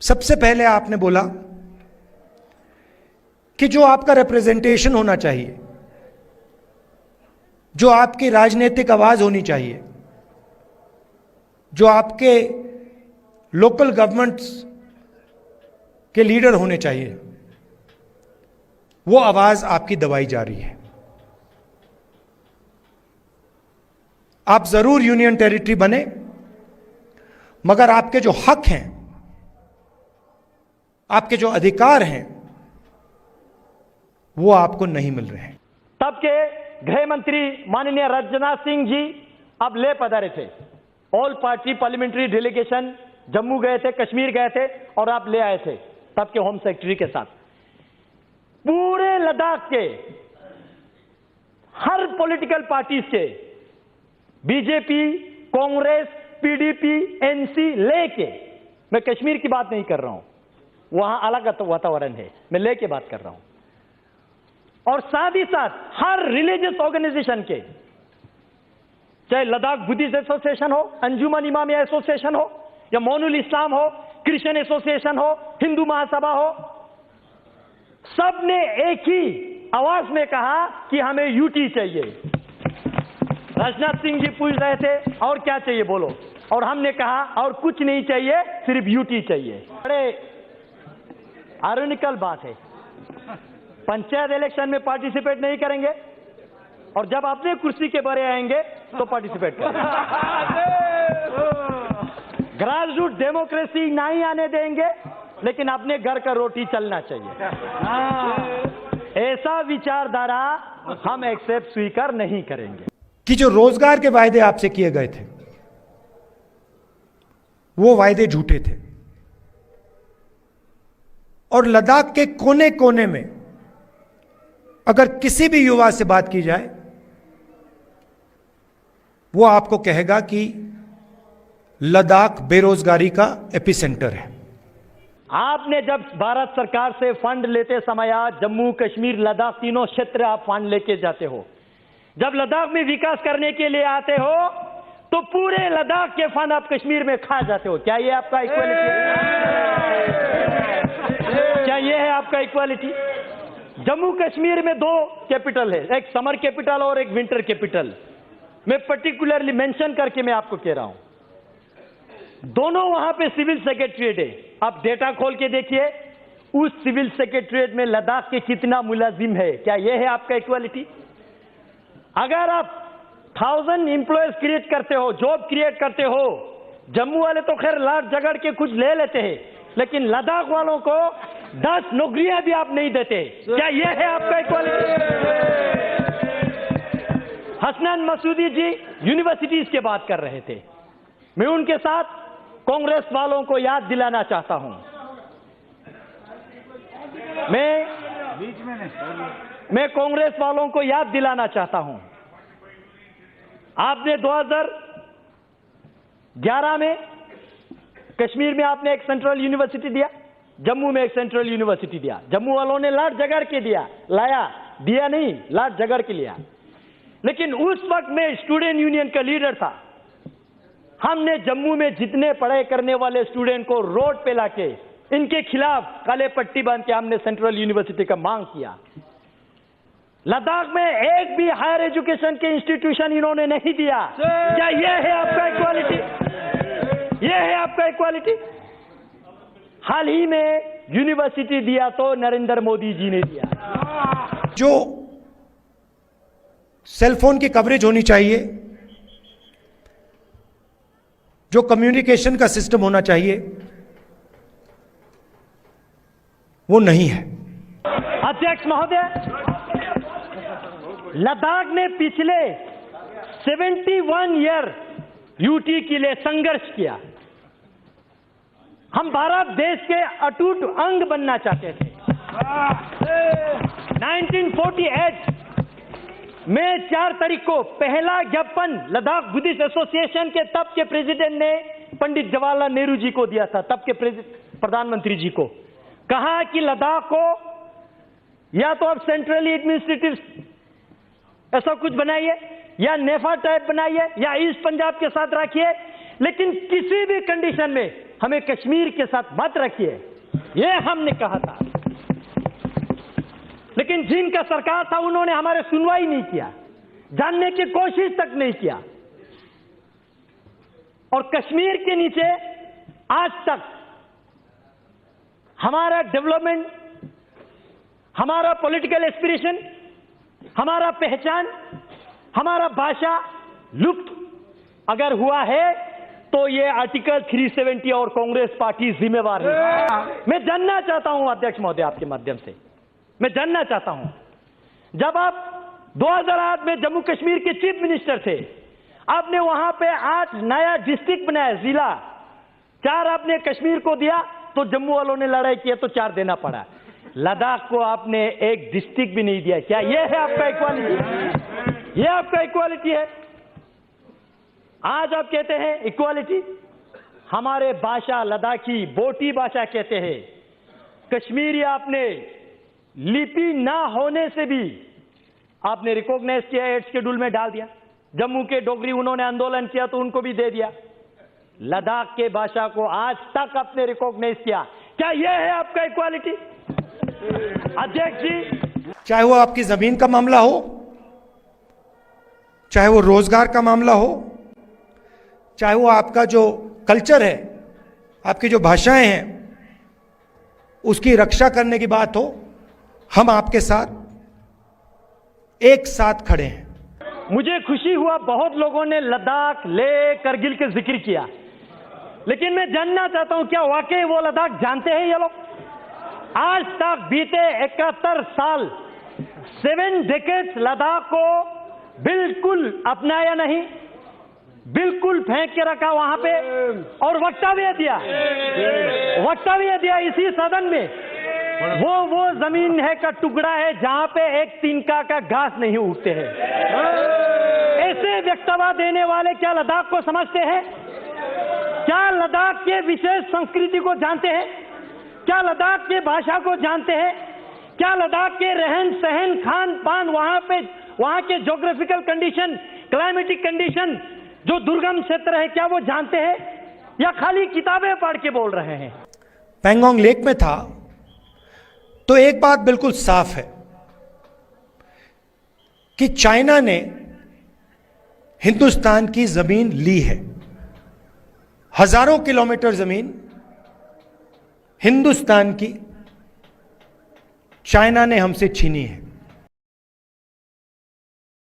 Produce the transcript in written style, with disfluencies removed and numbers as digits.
सबसे पहले आपने बोला कि जो आपका रिप्रेजेंटेशन होना चाहिए, जो आपकी राजनीतिक आवाज होनी चाहिए, जो आपके लोकल गवर्नमेंट्स के लीडर होने चाहिए, वो आवाज आपकी दबाई जा रही है। आप जरूर यूनियन टेरिटरी बने, मगर आपके जो हक हैं, आपके जो अधिकार हैं, वो आपको नहीं मिल रहे हैं। तब के गृह मंत्री माननीय राजनाथ सिंह जी अब ले पधारे थे। All party parliamentary delegation Jammu गए थे, कश्मीर गए थे और आप ले आए थे तब के होम सेक्रेटरी के साथ। पूरे लद्दाख के हर पॉलिटिकल पार्टीज के, बीजेपी, कांग्रेस, पीडीपी, एनसी लेके, मैं कश्मीर की बात नहीं कर रहा हूं, वहां अलग वातावरण है, मैं लेके बात कर रहा हूं, और साथ ही साथ हर रिलीजियस ऑर्गेनाइजेशन के, चाहे लद्दाख बुद्धिस्ट एसोसिएशन हो, अंजुमन इमामिया एसोसिएशन हो, या मोनुल इस्लाम हो, क्रिश्चियन एसोसिएशन हो, हिंदू महासभा हो, सब ने एक ही आवाज में कहा कि हमें यूटी चाहिए। राजनाथ सिंह जी पूछ रहे थे और क्या चाहिए बोलो, और हमने कहा और कुछ नहीं चाहिए, सिर्फ यूटी चाहिए। बड़े आयरनिकल बात है, पंचायत इलेक्शन में पार्टिसिपेट नहीं करेंगे और जब अपने कुर्सी के बारे आएंगे तो पार्टिसिपेट करेंगे। ग्रास रूट डेमोक्रेसी नहीं आने देंगे, लेकिन अपने घर का रोटी चलना चाहिए। ऐसा विचारधारा हम एक्सेप्ट स्वीकार नहीं करेंगे। कि जो रोजगार के वायदे आपसे किए गए थे, वो वायदे झूठे थे, और लद्दाख के कोने कोने में अगर किसी भी युवा से बात की जाए, वो आपको कहेगा कि लद्दाख बेरोजगारी का एपिसेंटर है। आपने जब भारत सरकार से फंड लेते समय, जम्मू कश्मीर लद्दाख तीनों क्षेत्र आप फंड लेके जाते हो, जब लद्दाख में विकास करने के लिए आते हो तो पूरे लद्दाख के फंड आप कश्मीर में खा जाते हो। क्या ये आपका इक्वालिटी है? क्या ये है आपका इक्वालिटी? जम्मू कश्मीर में दो कैपिटल है, एक समर कैपिटल और एक विंटर कैपिटल। मैं पर्टिकुलरली मेंशन करके मैं आपको कह रहा हूं, दोनों वहां पे सिविल सेक्रेटरीट है। आप डेटा खोल के देखिए, उस सिविल सेक्रेटरीट में लद्दाख के कितना मुलाजिम है। क्या यह है आपका इक्वालिटी? अगर आप 1000 एम्प्लॉयज क्रिएट करते हो, जॉब क्रिएट करते हो, जम्मू वाले तो खैर लाट झगड़ के कुछ ले लेते हैं, लेकिन लद्दाख वालों को 10 नौकरियां भी आप नहीं देते। क्या यह है आपका इक्वालिटी? हसनैन मसूदी जी यूनिवर्सिटीज की बात कर रहे थे, मैं उनके साथ कांग्रेस वालों को याद दिलाना चाहता हूं। मैं कांग्रेस वालों को याद दिलाना चाहता हूं, आपने 2011 में कश्मीर में आपने एक सेंट्रल यूनिवर्सिटी दिया, जम्मू में एक सेंट्रल यूनिवर्सिटी दिया। जम्मू वालों ने लाट झगड़ के दिया नहीं, लाट झगड़ के लिया। लेकिन उस वक्त में स्टूडेंट यूनियन का लीडर था। हमने जम्मू में जितने पढ़ाई करने वाले स्टूडेंट को रोड पे लाके इनके खिलाफ काले पट्टी बांध के हमने सेंट्रल यूनिवर्सिटी का मांग किया। लद्दाख में एक भी हायर एजुकेशन के इंस्टीट्यूशन इन्होंने नहीं दिया। क्या यह है आपका इक्वालिटी? यह है आपका इक्वालिटी? हाल ही में यूनिवर्सिटी दिया तो नरेंद्र मोदी जी ने दिया। जो सेलफोन की कवरेज होनी चाहिए, जो कम्युनिकेशन का सिस्टम होना चाहिए, वो नहीं है। अध्यक्ष महोदय, लद्दाख ने पिछले 71 ईयर यूटी के लिए संघर्ष किया। हम भारत देश के अटूट अंग बनना चाहते थे। 1948 मई 4 तारीख को पहला ज्ञापन लद्दाख बुद्धिस्ट एसोसिएशन के तब के प्रेसिडेंट ने पंडित जवाहरलाल नेहरू जी को दिया था, तब के प्रधानमंत्री जी को। कहा कि लद्दाख को या तो आप सेंट्रली एडमिनिस्ट्रेटिव ऐसा कुछ बनाइए, या नेफा टाइप बनाइए, या ईस्ट पंजाब के साथ रखिए, लेकिन किसी भी कंडीशन में हमें कश्मीर के साथ मत रखिए, ये हमने कहा था। लेकिन जिनका सरकार था उन्होंने हमारे सुनवाई नहीं किया, जानने की कोशिश तक नहीं किया। और कश्मीर के नीचे आज तक हमारा डेवलपमेंट, हमारा पॉलिटिकल एस्पिरेशन, हमारा पहचान, हमारा भाषा लुप्त अगर हुआ है तो ये आर्टिकल 370 और कांग्रेस पार्टी जिम्मेवार है। मैं जानना चाहता हूं अध्यक्ष महोदय, आपके माध्यम से मैं जानना चाहता हूं, जब आप 2008 में जम्मू कश्मीर के चीफ मिनिस्टर थे, आपने वहां पे 8 नया डिस्ट्रिक्ट बनाया, जिला 4 आपने कश्मीर को दिया, तो जम्मू वालों ने लड़ाई किया तो 4 देना पड़ा। लद्दाख को आपने एक डिस्ट्रिक्ट भी नहीं दिया। क्या यह है आपका इक्वालिटी? यह आपका इक्वालिटी है? आज आप कहते हैं इक्वालिटी, हमारे भाषा लद्दाखी बोटी भाषा कहते हैं, कश्मीरी आपने लिपि ना होने से भी आपने रिकॉग्नाइज किया, 8 शेड्यूल में डाल दिया। जम्मू के डोगरी उन्होंने आंदोलन किया तो उनको भी दे दिया। लद्दाख के भाषा को आज तक आपने रिकॉग्नाइज किया। क्या यह है आपका इक्वालिटी? अध्यक्ष जी, चाहे वो आपकी जमीन का मामला हो, चाहे वो रोजगार का मामला हो, चाहे वो आपका जो कल्चर है, आपकी जो भाषाएं हैं, उसकी रक्षा करने की बात हो, हम आपके साथ एक साथ खड़े हैं। मुझे खुशी हुआ बहुत लोगों ने लद्दाख, लेह, करगिल का जिक्र किया, लेकिन मैं जानना चाहता हूं क्या वाकई वो लद्दाख जानते हैं ये लोग? आज तक बीते 71 साल 7 डेकेड्स लद्दाख को बिल्कुल अपनाया नहीं, बिल्कुल फेंक के रखा वहां पे, और वक्तव्य दिया इसी सदन में, वो जमीन है का टुकड़ा है जहां पे एक तिनका का घास नहीं उगते हैं। ऐसे वक्तव्य देने वाले क्या लद्दाख को समझते हैं? क्या लद्दाख के विशेष संस्कृति को जानते हैं? क्या लद्दाख के भाषा को जानते हैं? क्या लद्दाख के रहन सहन, खान पान, वहां के ज्योग्राफिकल कंडीशन, क्लाइमेटिक कंडीशन, जो दुर्गम क्षेत्र है, क्या वो जानते हैं या खाली किताबें पढ़ के बोल रहे हैं? पैंगोंग लेक में था तो एक बात बिल्कुल साफ है कि चाइना ने हिंदुस्तान की जमीन ली है। हजारों किलोमीटर जमीन हिंदुस्तान की चाइना ने हमसे छीनी है।